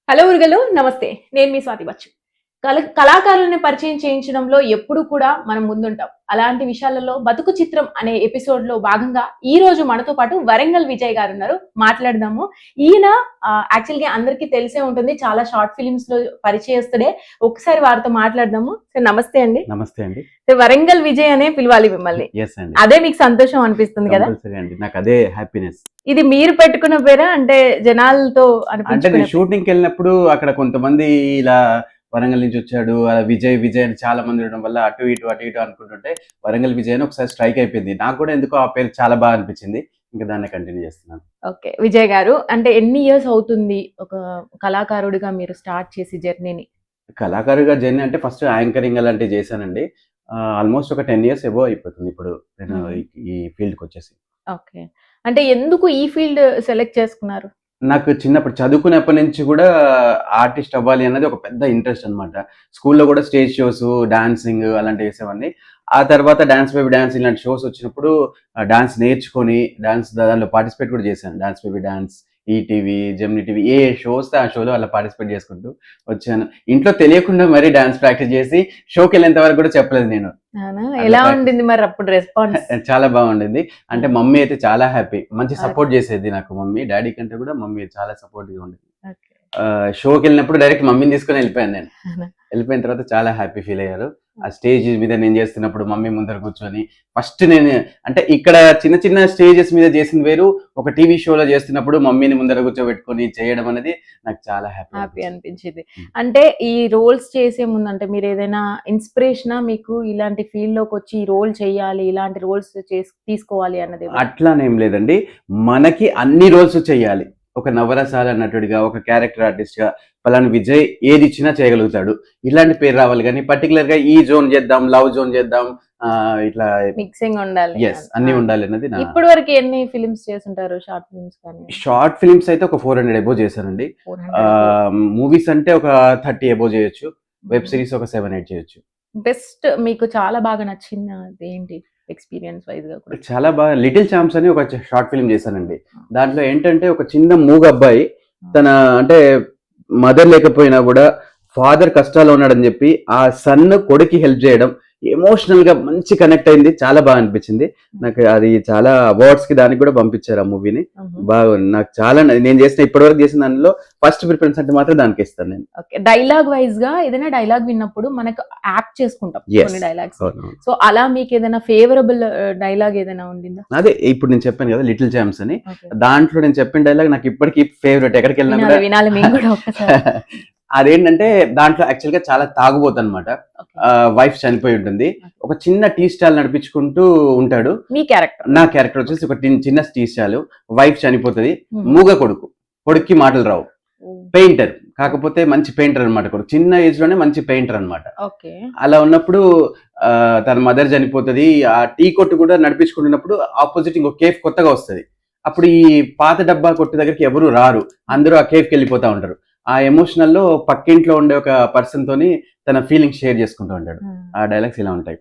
Hello ఉరుగలు నమస్తే. నేను మీ స్వాతి బచ్చు. కళాకారుల్ని పరిచయం చేయించడంలో ఎప్పుడు కూడా మనం ముందుంటాం. అలాంటి విషయాలలో 'బతుకు చిత్రం' అనే ఎపిసోడ్‌లో భాగంగా ఈ రోజు మనతో పాటు వరంగల్ విజయ్ గారున్నారు. మాట్లాడదాము. ఈయన యాక్చువల్‌గా అందరికీ తెలిసే ఉంటుంది. చాలా షార్ట్ ఫిల్మ్స్‌లో పరిచయస్తుడే. ఒకసారి వారితో మాట్లాడదాము. సార్ నమస్తే అండి. నమస్తే అండి. వరంగల్ విజయ్ అనే పిలవాలి మిమ్మల్ని. యెస్ అండి. అదే మీకు సంతోషం అనిపిస్తుంది కదా? కంపల్సరీ అండి. నాకు అదే హ్యాపీనెస్. ఇది మీరు పెట్టుకున్న పేరా? అంటే జనాలతో అంటే అనిపించుకునే నేను షూటింగ్‌కెళ్ళినప్పుడు అక్కడ కొంతమంది ఇలా వరంగల్ నుంచి వచ్చాడు. విజయ్, విజయ్ అని చాలా మంది ఉండడం వల్ల అటు ఇటు అనుకుంటుంటే వరంగల్ విజయ్ అని ఒకసారి స్ట్రైక్ అయిపోయింది. నాకు కూడా ఎందుకో ఆ పేరు చాలా బాగా అనిపించింది. ఇంకా దాన్నే కంటిన్యూ చేస్తున్నాను. ఓకే. విజయ్ గారు అంటే ఎన్ని ఇయర్స్ అవుతుంది ఒక కళాకారుడిగా మీరు స్టార్ట్ చేసి జర్నీని? కళాకారుడిగా జర్నీ అంటే ఫస్ట్ యాంకరింగ్ అలాంటివి చేశానండి. ఆల్మోస్ట్ ఒక 10 ఇయర్స్ అబోవ్ అయిపోతుంది ఇప్పుడు నేను ఈ ఫీల్డ్‌కొచ్చేసి. ఓకే. అంటే ఎందుకు ఈ ఫీల్డ్ సెలెక్ట్ చేసుకున్నారు? నాకు చిన్నప్పుడు చదువుకునేప్పటి నుంచి కూడా ఆర్టిస్ట్ అవ్వాలి అన్నది ఒక పెద్ద ఇంట్రెస్ట్ అనమాట. స్కూల్‌లో కూడా స్టేజ్ షోస్, డాన్సింగ్ అలాంటివి చేసేవాడిని. ఆ తర్వాత డాన్స్ బేబీ డాన్స్ ఇలాంటి షోస్ వచ్చినప్పుడు డాన్స్ నేర్చుకొని దాంట్లో పార్టిసిపేట్ కూడా చేశాను. Dance baby dance, ETV, Gemini TV ఏ షో వస్తే ఆ షోలో అలా పార్టిసిపేట్ చేసుకుంటూ వచ్చాను. ఇంట్లో తెలియకుండా మరీ డాన్స్ ప్రాక్టీస్ చేసి షోకెళ్ళేంత వరకు కూడా చెప్పలేదు నేను. అవునా? ఎలా ఉండింది మరి అప్పుడు రెస్పాన్స్? చాలా బాగుండింది. అంటే మమ్మీ అయితే చాలా హ్యాపీ. మంచి సపోర్ట్ చేసేది నాకు మమ్మీ. డ్యాడీ కంటే కూడా మమ్మీ చాలా సపోర్ట్‌గా ఉండేది. ఓకే. షోకెళ్ళినప్పుడు డైరెక్ట్ మమ్మీని తీసుకొని వెళ్ళిపోయాను నేను. అవునా? వెళ్ళిపోయిన తర్వాత చాలా హ్యాపీ ఫీల్ అయ్యారు. ఆ స్టేజ్ మీద నేను చేస్తున్నప్పుడు మమ్మీ ముందర కూర్చొని ఫస్ట్ నేను అంటే ఇక్కడ చిన్న చిన్న స్టేజెస్ మీద చేసింది వేరు. ఒక టీవీ షోలో చేస్తున్నప్పుడు మమ్మీని ముందర కూర్చోబెట్టుకొని చేయడం అనేది నాకు చాలా హ్యాపీ అనిపించింది. అంటే ఈ రోల్స్ చేసే ముందు అంటే మీరు ఏదైనా ఇన్స్పిరేషనా మీకు ఇలాంటి ఫీల్డ్ లోకి వచ్చి ఈ రోల్ చేయాలి, ఇలాంటి రోల్స్ తీసుకోవాలి అన్నది? అట్లానేం లేదండి. మనకి అన్ని రోల్స్ చెయ్యాలి. ఒక నవరసాల నటుడిగా, ఒక క్యారెక్టర్ ఆర్టిస్ట్‌గా పలానా విజయ్ ఏది ఇచ్చినా చేయగలుగుతాడు. ఇలాంటి పేరు రావాలి గానీ పర్టిక్యులర్‌గా ఈ జోన్ చేద్దాం, లవ్ జోన్ చేద్దాం, ఇట్లా మిక్సింగ్ ఉండాలి. యెస్. అన్నీ ఉండాలి అన్నది నా ఇప్పటి వరకు ఎన్ని ఫిల్మ్స్ చేసుంటారు? షార్ట్ ఫిల్మ్స్ కానీ? షార్ట్ ఫిల్మ్స్ అయితే ఒక 400 అబోవ్ చేశానండి. 400 మూవీస్ అంటే ఒక 30 అబోవ్ చేయొచ్చు. వెబ్ సీరీస్ ఒక 7, 8 చేయొచ్చు. బెస్ట్ మీకు చాలా బాగా నచ్చింది ఏంటి? ఎక్స్‌పీరియన్స్ వైస్‌గా కూడా. చాలా బాగా 'లిటిల్ చాంప్స్' అని ఒక షార్ట్ ఫిల్మ్ చేశానండి. దాంట్లో ఏంటంటే ఒక చిన్న మూగ అబ్బాయి తన అంటే మదర్ లేకపోయినా కూడా ఫాదర్ కష్టాల్లో ఉన్నాడని చెప్పి ఆ సన్ కొడుక్కి హెల్ప్ చేయడం ఎమోషనల్ గా మంచి కనెక్ట్ అయింది. చాలా బాగా అనిపించింది నాకు. అది చాలా అవార్డ్స్ కి దానికి కూడా పంపించారు ఆ మూవీని. బాగుంది. నాకు చాలా నేను చేసిన ఇప్పటివరకు చేసిన దానిలో ఫస్ట్ ప్రిఫరెన్స్ అంటే మాత్రం దానికి ఇస్తాను నేను. ఓకే. డైలాగ్ వైజ్ గా ఏదైనా డైలాగ్ విన్నప్పుడు మనకు యాప్ట్ చేసుకుంటాం కొన్ని డైలాగ్స్. సో అలా మీకు ఏదైనా ఫేవరబుల్ డైలాగ్ ఏదైనా ఉండిందా? అదే ఇప్పుడు నేను చెప్పాను కదా 'లిటిల్ చాంప్స్' అని. దాంట్లో నేను చెప్పిన డైలాగ్ నాకు ఇప్పటికీ ఫేవరెట్. ఎక్కడికి వెళ్ళినా కూడా వినాలి మేము కూడా ఒక్కసారి. అదేంటంటే దాంట్లో యాక్చువల్ గా చాలా తాగుబోతు అనమాట. వైఫ్ చనిపోయి ఉంటుంది. ఒక చిన్న టీ స్టాల్ నడిపించుకుంటూ ఉంటాడు. మీ క్యారెక్టర్? నా క్యారెక్టర్ వచ్చేసి ఒక చిన్న టీ స్టాల్. వైఫ్ చనిపోతుంది. మూగ కొడుక్కి మాటలు రావు. పెయింటర్, కాకపోతే మంచి పెయింటర్ అనమాట. కొడుకు చిన్న ఏజ్ లోనే మంచి పెయింటర్ అనమాట. అలా ఉన్నప్పుడు తన మదర్ చనిపోతుంది. ఆ టీ కొట్టు కూడా నడిపించుకుంటున్నప్పుడు ఆపోజిట్ ఇంకో కేఫ్ కొత్తగా వస్తుంది. అప్పుడు ఈ పాత డబ్బా కొట్టు దగ్గరికి ఎవరు రారు. అందరూ ఆ కేఫ్కి వెళ్ళిపోతా ఉంటారు. ఆ ఎమోషనల్ లో పక్కింట్లో ఉండే ఒక పర్సన్ తోని తన ఫీలింగ్స్ షేర్ చేసుకుంటూ ఉంటాడు. ఆ డైలాగ్స్ ఇలా ఉంటాయి.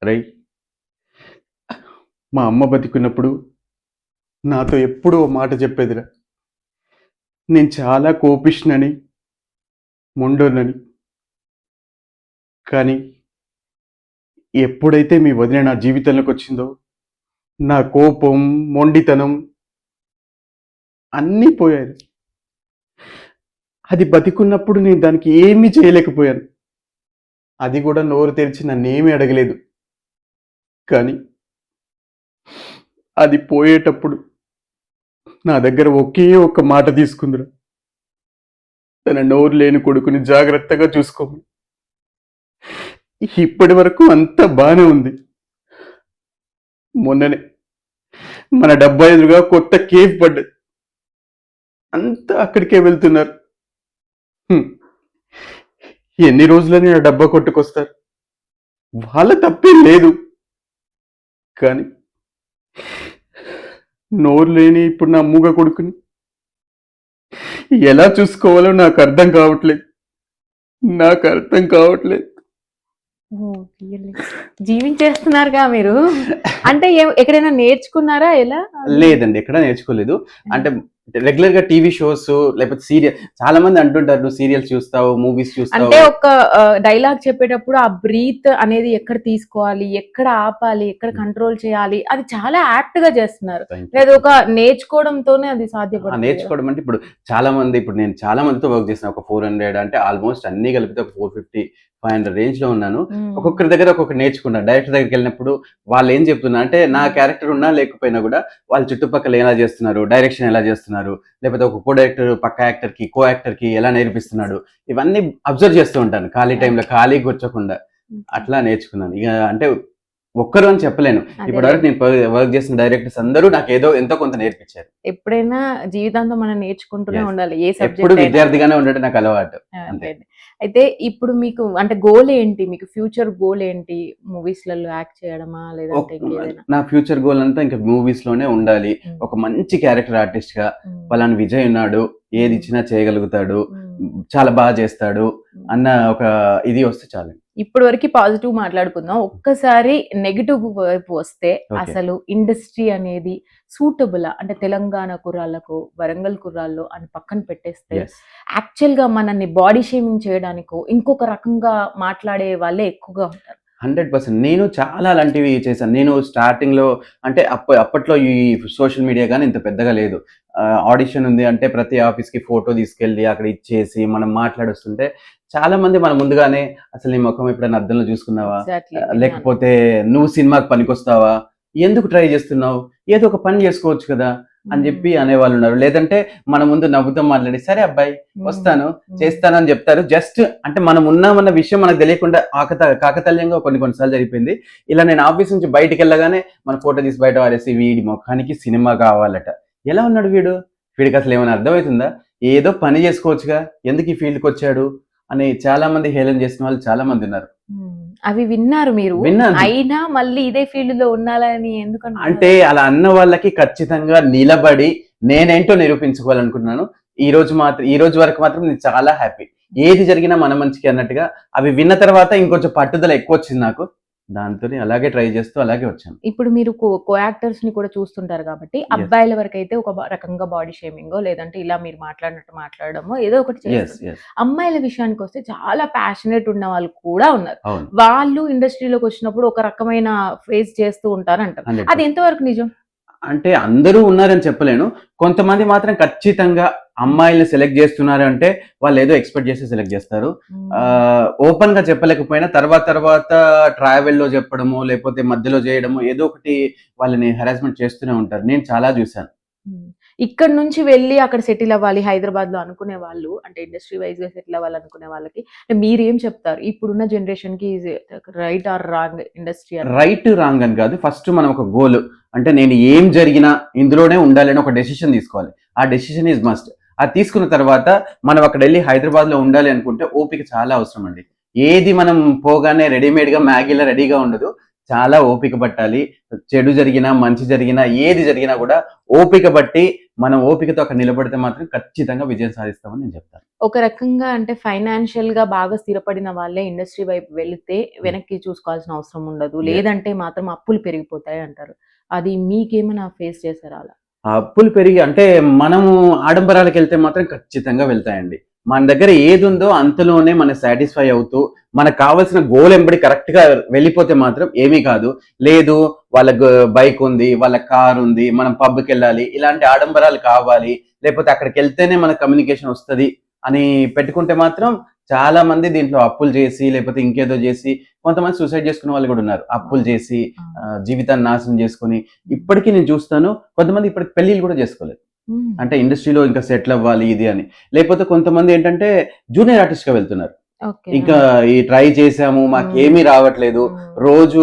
రై, మా అమ్మ బతికున్నప్పుడు నాతో ఎప్పుడూ ఓ మాట చెప్పేదిరా, నేను చాలా కోపిష్నని, మొండోనని. కానీ ఎప్పుడైతే మీ వదిన నా జీవితంలోకి వచ్చిందో నా కోపం, మొండితనం అన్నీ పోయాయి. అది బతికున్నప్పుడు నేను దానికి ఏమీ చేయలేకపోయాను. అది కూడా నోరు తెరిచి నన్నేమీ అడగలేదు. కానీ అది పోయేటప్పుడు నా దగ్గర ఒకే ఒక్క మాట తీసుకుందిరా, తన నోరు లేని కొడుకుని జాగ్రత్తగా చూసుకోమని. ఇప్పటి వరకు అంతా బానే ఉంది. మొన్ననే మన 75గా కొత్త కేఫ్ పడ్డది. అంతా అక్కడికే వెళ్తున్నారు. ఎన్ని రోజులని ఆ డబ్బా కొట్టుకొస్తారు? వాళ్ళ తప్పేం లేదు. కానీ నోరు లేని ఇప్పుడు నా మూగ కొడుకుని ఎలా చూసుకోవాలో నాకు అర్థం కావట్లేదు. జీవించేస్తున్నారుగా మీరు. అంటే ఎక్కడైనా నేర్చుకున్నారా ఎలా? లేదండి, ఎక్కడ నేర్చుకోలేదు. అంటే రెగ్యులర్ గా టీవీ షోస్ లేకపోతే సీరియల్, చాలా మంది అంటుంటారు నువ్వు సీరియల్స్ చూస్తావు, మూవీస్ చూస్తావు. అంటే ఒక డైలాగ్ చెప్పేటప్పుడు ఆ బ్రీత్ అనేది ఎక్కడ తీసుకోవాలి, ఎక్కడ ఆపాలి, ఎక్కడ కంట్రోల్ చేయాలి, అది చాలా యాప్ట్ గా చేస్తున్నారు. లేదా ఒక నేర్చుకోవడంతోనే అది సాధ్యపడుతుంది. నేర్చుకోవడం అంటే ఇప్పుడు నేను చాలా మందితో వర్క్ చేసిన, ఒక 400 అంటే ఆల్మోస్ట్ అన్ని కలిపితే ఒక 450 500 రేంజ్ లో ఉన్నాను. ఒక్కొక్కరి దగ్గర ఒక్కొక్క నేర్చుకున్నాను. డైరెక్టర్ దగ్గరికి వెళ్ళినప్పుడు వాళ్ళు ఏం చెప్తున్నారు అంటే, నా క్యారెక్టర్ ఉన్నా లేకపోయినా కూడా వాళ్ళ చుట్టుపక్కల ఎలా చేస్తున్నారు, డైరెక్షన్ ఎలా చేస్తున్నారు, లేకపోతే ఒక కో డైరెక్టర్ పక్క యాక్టర్ కి కో యాక్టర్ కి ఎలా నేర్పిస్తున్నాడు, ఇవన్నీ అబ్జర్వ్ చేస్తూ ఉంటాను ఖాళీ టైంలో, ఖాళీ కూర్చోకుండా. అట్లా నేర్చుకున్నాను. ఇక అంటే ఒక్కరు అని చెప్పలేను, ఇప్పటివరకు నేను వర్క్ చేసిన డైరెక్టర్స్ అందరూ నాకు ఎంతో కొంత నేర్పించారు. ఎప్పుడైనా జీవితాంతం మనం నేర్చుకుంటూనే ఉండాలి. ఏ ఎప్పుడు సబ్జెక్ట్ విద్యార్థిగానే ఉండడం నాకు అలవాటు. అయితే ఇప్పుడు మీకు అంటే గోల్ ఏంటి, మీకు ఫ్యూచర్ గోల్ ఏంటి? మూవీస్ లలో యాక్ట్ చేయడమా లేదంటే ఇంకేదైనా? నా ఫ్యూచర్ గోల్ అంతా ఇంకా మూవీస్ లోనే ఉండాలి. ఒక మంచి క్యారెక్టర్ ఆర్టిస్ట్ గా, పలానా విజయ్ ఉన్నాడు, ఏది ఇచ్చినా చేయగలుగుతాడు, చాలా బాగా చేస్తాడు అన్న ఒక ఇది వస్తే చాలు. ఇప్పటి వరకు పాజిటివ్ మాట్లాడుకుందాం. ఒక్కసారి నెగిటివ్ వైపు వస్తే అసలు ఇండస్ట్రీ అనేది సూటబుల్ అంటే తెలంగాణ కుర్రాళ్ళకు, వరంగల్ కుర్రాళ్ళు అని పక్కన పెట్టేస్తే యాక్చువల్ గా మనల్ని బాడీ షేమింగ్ చేయడానికో ఇంకొక రకంగా మాట్లాడే వాళ్ళే ఎక్కువగా ఉంటారు. 100%. నేను చాలా అలాంటివి చేశాను. నేను స్టార్టింగ్ లో అంటే అప్పట్లో ఈ సోషల్ మీడియా కానీ ఇంత పెద్దగా లేదు. ఆడిషన్ ఉంది అంటే ప్రతి ఆఫీస్ కి ఫోటో తీసుకెళ్ళి అక్కడ ఇచ్చేసి మనం మాట్లాడొస్తుంటే చాలా మంది మన ముందుగానే, అసలు నీ ముఖం ఎప్పుడైనా అద్దంలో చూసుకున్నావా, లేకపోతే నువ్వు సినిమాకి పనికొస్తావా, ఎందుకు ట్రై చేస్తున్నావు, ఏదో ఒక పని చేసుకోవచ్చు కదా అని చెప్పి అనేవాళ్ళు ఉన్నారు. లేదంటే మన ముందు నవ్వుతో మాట్లాడి, సరే అబ్బాయి వస్తాను చేస్తాను అని చెప్తారు. జస్ట్ అంటే మనం ఉన్నామన్న విషయం మనకు తెలియకుండా కాకతల్యంగా కొన్నిసార్లు జరిగిపోయింది. ఇలా నేను ఆఫీస్ నుంచి బయటికి వెళ్ళగానే మన ఫోటో తీసి బయట వారేసి, వీడి ముఖానికి సినిమా కావాలట, ఎలా ఉన్నాడు వీడికి అసలు ఏమైనా అర్థమవుతుందా, ఏదో పని చేసుకోవచ్చుగా, ఎందుకు ఈ ఫీల్డ్కి వచ్చాడు అని చాలా మంది హేళన చేసిన వాళ్ళు చాలా మంది ఉన్నారు. అవి విన్నారు మీరు? అయినా మళ్ళీ ఇదే ఫీల్డ్ లో ఉండాలని ఎందుకంటే, అంటే అలా అన్న వాళ్ళకి ఖచ్చితంగా నిలబడి నేనేంటో నిరూపించుకోవాలనుకున్నాను. ఈ రోజు వరకు మాత్రం నేను చాలా హ్యాపీ. ఏది జరిగినా మన మంచికి అన్నట్టుగా అవి విన్న తర్వాత ఇంకొంచెం పట్టుదల ఎక్కువ వచ్చింది నాకు. దాంతో అలాగే ట్రై చేస్తూ అలాగే వచ్చాను. ఇప్పుడు మీరు కో యాక్టర్స్ ని కూడా చూస్తుంటారు కాబట్టి, అబ్బాయిల వరకు అయితే ఒక రకంగా బాడీ షేమింగ్ లేదంటే ఇలా మీరు మాట్లాడినట్టు మాట్లాడడమో ఏదో ఒకటి చేస్తారు. అమ్మాయిల విషయానికి వస్తే చాలా ప్యాషనేట్ ఉన్న వాళ్ళు కూడా ఉన్నారు. వాళ్ళు ఇండస్ట్రీలోకి వచ్చినప్పుడు ఒక రకమైన ఫేస్ చేస్తూ ఉంటారు అంటారు. అది ఎంతవరకు నిజం? అంటే అందరూ ఉన్నారని చెప్పలేను. కొంతమంది మాత్రం ఖచ్చితంగా అమ్మాయిల్ని సెలెక్ట్ చేస్తున్నారు అంటే వాళ్ళు ఏదో ఎక్స్పెక్ట్ చేసి సెలెక్ట్ చేస్తారు. ఓపెన్ గా చెప్పలేకపోయినా తర్వాత ట్రావెల్లో చెప్పడము, లేకపోతే మధ్యలో చేయడము, ఏదో ఒకటి వాళ్ళని హెరాస్మెంట్ చేస్తూనే ఉంటారు. నేను చాలా చూశాను. ఇక్కడ నుంచి వెళ్ళి అక్కడ సెటిల్ అవ్వాలి హైదరాబాద్ లో అనుకునే వాళ్ళు, అంటే ఇండస్ట్రీ వైజ్ గా సెటిల్ అవ్వాలి అనుకునే వాళ్ళకి మీరేం చెప్తారు? ఇప్పుడున్న జనరేషన్ కి right are wrong industry? Right wrong అని కాదు, ఫస్ట్ మనం ఒక గోల్ అంటే నేను ఏం జరిగినా ఇందులోనే ఉండాలని ఒక డెసిషన్ తీసుకోవాలి. ఆ డెసిషన్ ఈజ్ మస్ట్. అది తీసుకున్న తర్వాత మనం అక్కడ వెళ్ళి హైదరాబాద్ లో ఉండాలి అనుకుంటే ఓపిక చాలా అవసరం అండి. ఏది మనం పోగానే రెడీమేడ్ గా మ్యాగీలో రెడీగా ఉండదు, చాలా ఓపిక పట్టాలి. చెడు జరిగినా మంచి జరిగినా ఏది జరిగినా కూడా ఓపిక బట్టి మనం ఓపికతో అక్కడ నిలబడితే మాత్రం ఖచ్చితంగా విజయం సాధిస్తామని నేను చెప్తాను. ఒక రకంగా అంటే ఫైనాన్షియల్ గా బాగా స్థిరపడిన వాళ్ళే ఇండస్ట్రీ వైపు వెళితే వెనక్కి చూసుకోవాల్సిన అవసరం ఉండదు, లేదంటే మాత్రం అప్పులు పెరిగిపోతాయి అంటారు. అది మీకేమైనా ఫేస్ చేశారా అలా? అప్పులు పెరిగి అంటే మనము ఆడంబరాలకు వెళ్తే మాత్రం ఖచ్చితంగా వెళ్తాయండి. మన దగ్గర ఏది ఉందో అంతలోనే మనం సాటిస్ఫై అవుతూ మనకు కావాల్సిన గోల్ ఎంబడి కరెక్ట్ గా వెళ్ళిపోతే మాత్రం ఏమీ కాదు. లేదు వాళ్ళకు బైక్ ఉంది, వాళ్ళ కార్ ఉంది, మనం పబ్కి వెళ్ళాలి, ఇలాంటి ఆడంబరాలు కావాలి, లేకపోతే అక్కడికి వెళ్తేనే మన కమ్యూనికేషన్ వస్తుంది అని పెట్టుకుంటే మాత్రం చాలా మంది దీంట్లో అప్పులు చేసి లేకపోతే ఇంకేదో చేసి, కొంతమంది సూసైడ్ చేసుకునే వాళ్ళు కూడా ఉన్నారు. అప్పులు చేసి జీవితాన్ని నాశనం చేసుకుని. ఇప్పటికీ నేను చూస్తాను కొంతమంది ఇప్పటికి పెళ్లిళ్ళు కూడా చేసుకోలేదు. అంటే ఇండస్ట్రీలో ఇంకా సెటిల్ అవ్వాలి ఇది అని. లేకపోతే కొంతమంది ఏంటంటే జూనియర్ ఆర్టిస్ట్ గా వెళ్తున్నారు. ఇంకా ఈ ట్రై చేసాము మాకు ఏమీ రావట్లేదు, రోజు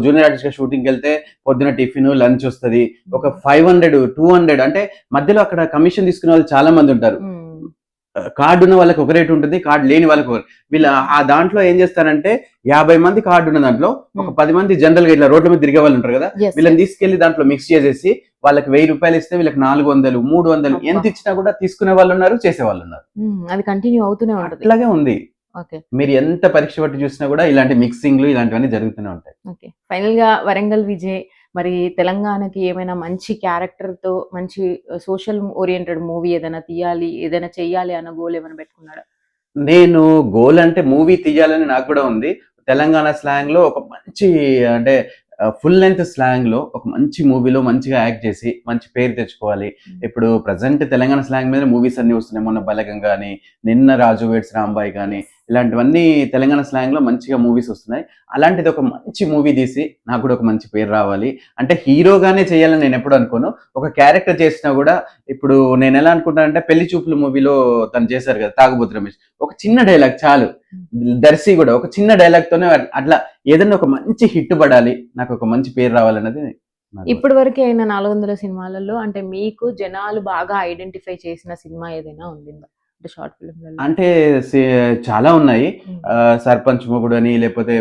జూనియర్ ఆర్టిస్ట్ గా షూటింగ్ వెళ్తే పొద్దున టిఫిన్ లంచ్ వస్తుంది, ఒక 500 200 అంటే మధ్యలో అక్కడ కమిషన్ తీసుకునే వాళ్ళు చాలా మంది ఉంటారు. కార్డు ఉన్న వాళ్ళకి ఒక రేటు ఉంటుంది, కార్డు లేని వాళ్ళకి వీళ్ళ ఆ దాంట్లో ఏం చేస్తారంటే 50 మంది కార్డు ఉన్న దాంట్లో ఒక 10 మంది జనరల్ గా ఇట్లా రోడ్ల మీద తిరిగే వాళ్ళు ఉంటారు కదా, వీళ్ళని తీసుకెళ్లి దాంట్లో మిక్స్ చేసేసి వాళ్ళకి 1000 రూపాయలు ఇస్తే వీళ్ళకి 400 300 ఎంత ఇచ్చినా కూడా తీసుకునే వాళ్ళు ఉన్నారు, చేసే వాళ్ళు ఉన్నారు. అది కంటిన్యూ అవుతూనే ఉంటుంది. అట్లాగే ఉంది. ఓకే. మీరు ఎంత పరీక్ష పట్టి చూసినా కూడా ఇలాంటి మిక్సింగ్లు ఇలాంటివన్నీ జరుగుతూనే ఉంటాయి. ఓకే. ఫైనల్ గా వరంగల్ విజయ్ మరి తెలంగాణకి ఏమైనా మంచి క్యారెక్టర్ తో మంచి సోషల్ ఓరియంటెడ్ మూవీ ఏదైనా తీయాలి, ఏదైనా చెయ్యాలి అన్న గోల్ ఏమైనా పెట్టుకున్నాడా? నేను గోల్ అంటే మూవీ తీయాలని నాకు కూడా ఉంది. తెలంగాణ స్లాంగ్ లో ఒక మంచి అంటే ఫుల్ లెంగ్త్ స్లాంగ్ లో ఒక మంచి మూవీలో మంచిగా యాక్ట్ చేసి మంచి పేరు తెచ్చుకోవాలి. ఇప్పుడు ప్రజెంట్ తెలంగాణ స్లాంగ్ మీద మూవీస్ అన్ని వస్తున్నాయి. మొన్న బలగం కానీ, నిన్న రాజు వెడ్స్ రాంబాయ్ కానీ, ఇలాంటివన్నీ తెలంగాణ స్లాంగ్ లో మంచిగా మూవీస్ వస్తున్నాయి. అలాంటిది ఒక మంచి మూవీ తీసి నాకు కూడా ఒక మంచి పేరు రావాలి. అంటే హీరోగానే చేయాలని నేను ఎప్పుడు అనుకోను. ఒక క్యారెక్టర్ చేసినా కూడా ఇప్పుడు నేను ఎలా అనుకుంటానంటే పెళ్లి చూపులు మూవీలో తను చేశారు కదా తాగుబోతు రమేష్, ఒక చిన్న డైలాగ్ చాలు. దర్శి కూడా ఒక చిన్న డైలాగ్ తోనే అట్లా ఏదైనా ఒక మంచి హిట్ పడాలి, నాకు ఒక మంచి పేరు రావాలన్నది నా goal. ఇప్పటి వరకు అయిన 400 సినిమాలలో అంటే మీకు జనాలు బాగా ఐడెంటిఫై చేసిన సినిమా ఏదైనా ఉండిందా? అంటే షార్ట్ ఫిల్మ్ అంటే చాలా ఉన్నాయి. సర్పంచ్ మొగుడు అని, లేకపోతే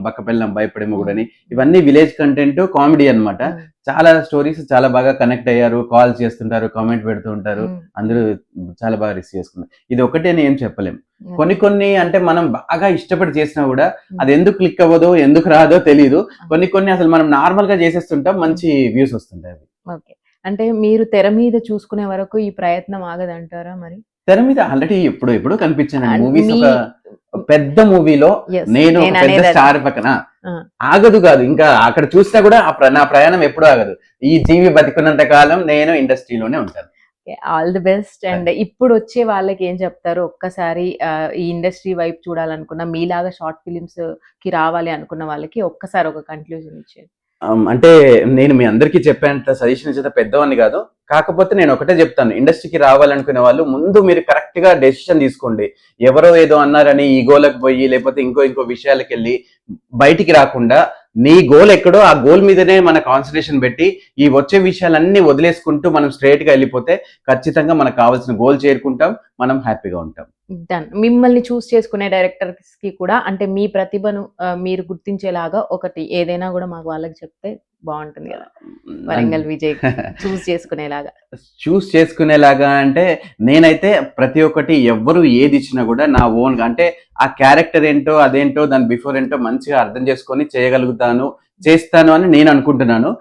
బక్క పెళ్ళం భయపడే మొగుడు అని, ఇవన్నీ విలేజ్ కంటెంట్ కామెడీ అన్నమాట. చాలా స్టోరీస్ చాలా బాగా కనెక్ట్ అయ్యారు, కాల్ చేస్తుంటారు, కామెంట్ పెడుతూ ఉంటారు, అందరూ చాలా బాగా రిసీవ్ చేసుకున్నారు. ఇది ఒకటే అని ఏం చెప్పలేం. కొన్ని అంటే మనం బాగా ఇష్టపడి చేసినా కూడా అది ఎందుకు క్లిక్ అవ్వదో ఎందుకు రాదో తెలియదు. కొన్ని అసలు మనం నార్మల్ గా చేసేస్తుంటాం, మంచి వ్యూస్ వస్తుంటాయి అవి. ఓకే. అంటే మీరు తెర మీద చూసుకునే వరకు ఈ ప్రయత్నం ఆగదంటారా మరి? తెర మీద ఆల్రెడీ ఎప్పుడో కనిపించాను And మూవీస్. మీ- ఒక పెద్ద మూవీలో Yes, నేను ఒక నేను పెద్ద అనేది స్టార్ పక్కన ఆ. ఆగదు కాదు, ఇంకా అక్కడ చూసినా కూడా నా ప్రయాణం ఎప్పుడూ ఆగదు. ఈ జీవి బతికున్నంత కాలం నేను ఇండస్ట్రీలోనే ఉంటాను. All the best. అండ్ ఇప్పుడు వచ్చే వాళ్ళకి ఏం చెప్తారు? ఒక్కసారి ఈ ఇండస్ట్రీ వైపు చూడాలనుకున్న మీలాగా షార్ట్ ఫిలిమ్స్ కి రావాలి అనుకున్న వాళ్ళకి ఒక్కసారి ఒక కన్క్లూజన్ ఇచ్చేది. అంటే నేను మీ అందరికీ చెప్పేంత సజెషన్ ఇచ్చేంత పెద్దవాడిని కాదు. కాకపోతే నేను ఒకటే చెప్తాను, ఇండస్ట్రీకి రావాలనుకునే వాళ్ళు ముందు మీరు కరెక్ట్ గా డెసిషన్ తీసుకోండి. ఎవరో ఏదో అన్నారని ఈ గోలకు పోయి లేకపోతే ఇంకో విషయాలకు వెళ్ళి బయటికి రాకుండా నీ గోల్ ఎక్కడో ఆ గోల్ మీదనే మన కాన్సన్ట్రేషన్ పెట్టి ఈ వచ్చే విషయాలన్నీ వదిలేసుకుంటూ మనం స్ట్రైట్ గా వెళ్ళిపోతే ఖచ్చితంగా మనకు కావాల్సిన గోల్ చేరుకుంటాం, మనం హ్యాపీగా ఉంటాం. డన్. మిమ్మల్ని చూస్ చేసుకునే డైరెక్టర్స్ కి కూడా అంటే మీ ప్రతిభను మీరు గుర్తించేలాగా ఒకటి ఏదైనా కూడా మాకు వాళ్ళకి చెప్తే బాగుంటుంది కదా, వరంగల్ విజయ్ చూస్ చేసుకునేలాగా. చూస్ చేసుకునేలాగా అంటే నేనైతే ప్రతి ఒక్కటి ఎవ్వరు ఏది ఇచ్చినా కూడా నా ఓన్ గా అంటే ఆ క్యారెక్టర్ ఏంటో అదేంటో దాని బిఫోర్ ఏంటో మంచిగా అర్థం చేసుకొని చేస్తాను అని నేను అనుకుంటున్నాను.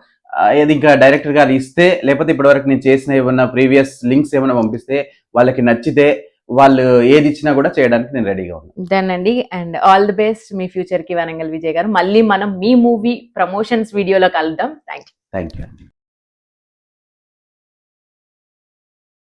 ఏది ఇంకా డైరెక్టర్ గారు ఇస్తే లేకపోతే ఇప్పటివరకు నేను చేసిన ఏమన్నా ప్రీవియస్ లింక్స్ ఏమైనా పంపిస్తే వాళ్ళకి నచ్చితే వాళ్ళు ఏది ఇచ్చినా కూడా చేయడానికి నేను రెడీగా ఉన్నాను. డన్ అండి. And all the best me future కి వరంగల్ విజయ్ గారు. మళ్ళీ మనం మీ మూవీ ప్రమోషన్స్ వీడియోలో కలుద్దాం. Thank you. Thank you.